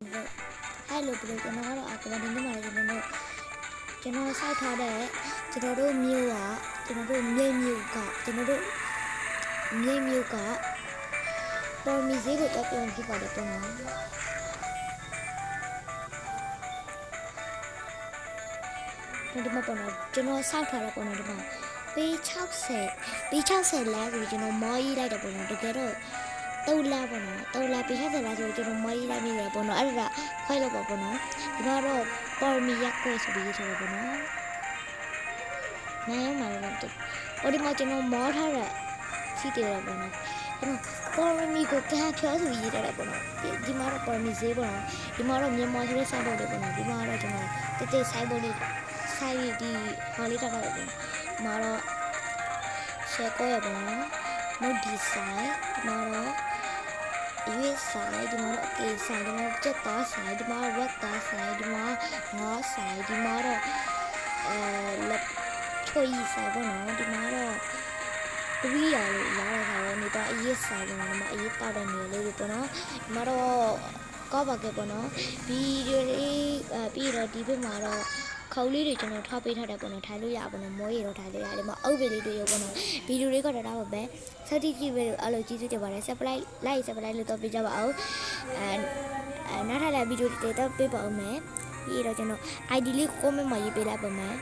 Hello bro ကျွန်တော်ကတော့အကဘာဒီနေ့မှာလည်းကျွန်တော်စိုက်ထားတဲ့ကျွန်တော်တို့မြို့ကကျွန်တော်တို့မြိတ်မြို့ကပေါ်မီဈေးကိုတက်ပြန်ဖြစ်ပါတယ်ပေါ့နော်ဒီမှာပေါ့နော်ကျွန်တော်ဆောက်ထားတဲ့ပေါ့နော်ဒီမှာပေ60လဲဆိုကျွန်တော်မော်ရေးလိုက်တယ်ပေါ့နော်တကယ်တော့3လပေါ့နော်3လပေ60လဲဆိုကျွန်တော်မော်ရေးလိုက်နေတယ်ပေါ့နော်အဲ့ဒါခွဲလို့ပေါ့နော်ဒီမှာတော့ပေါ်မီရက်ကွဲဆိုပြီးဆိုတော့ပေါ့နော်နိုင်မှာလည်းတူဒီမှာကျွန်တော်မော်ထားတဲ့စီးတယ်ပေါ့နော်ကျွန်တော်ပေါ်မီကိုကန်းဖြောဆိုရေးတယ်ပေါ့နော်ဒီမှာတော့ပေါ်မီဈေးပေါ့နော်ဒီမှာတော့မြန်မာဆိုတဲ့ဆိုင်ပေါ်တယ်ပေါ့နော်ဒီမှာတော့ကျွန်တော်တိတ်ဆိုင်ပေါ်လေးဆိုင်ဒီဟာလေးထားတယ်ပေါ့မှာတော့ရှယ်ကောရပေါ့နော်မုတ်ဒီဆိုင်ဒီမှာတော့ရွေးဆိုင်ဒီမှာတော့အေးဆိုင်ဒီမှာကျက်သားဆိုင်ဒီမှာဝက်သားဆိုင်ဒီမှာငါးဆိုင်ဒီမှာတော့လက်ချွေးဆိုင်ပေါ့နော်ဒီမှာတော့တပီးရလို့ရတဲ့ခါတော့နေတော့အေးဆိုင်ပေါ့နော်ဒီမှာအေးတောက်တဲ့နေလေးတွေပေါ့နော်ဒီမှာတော့ကောပါကေပေါ့နော်ဗီဒီယိုလေးပြီးတော့ဒီဘက်မှာတော့ခေါင်းလေးတွေကျွန်တော်ထားပေးထားတယ်ပေါ့နော်ထိုင်လို့ရပါတော့မောရီတော့ထိုင်လို့ရတယ်မအုပ်ပေလေးတွေရောပေါ့နော်ဗီဒီယိုလေးကတော့ဒါပါပဲဆက်တိကြည့်ပဲအဲ့လိုကြည့်ကြည့်ပါတယ် subscribe like လို့တော့ပေးကြပါအောင်နောက်ထပ်လည်းဗီဒီယိုတွေတော့ပေးပါဦးမယ်ပြီးတော့ကျွန်တော် ID လေး comment မှာရေးပေးလိုက်ပါမယ်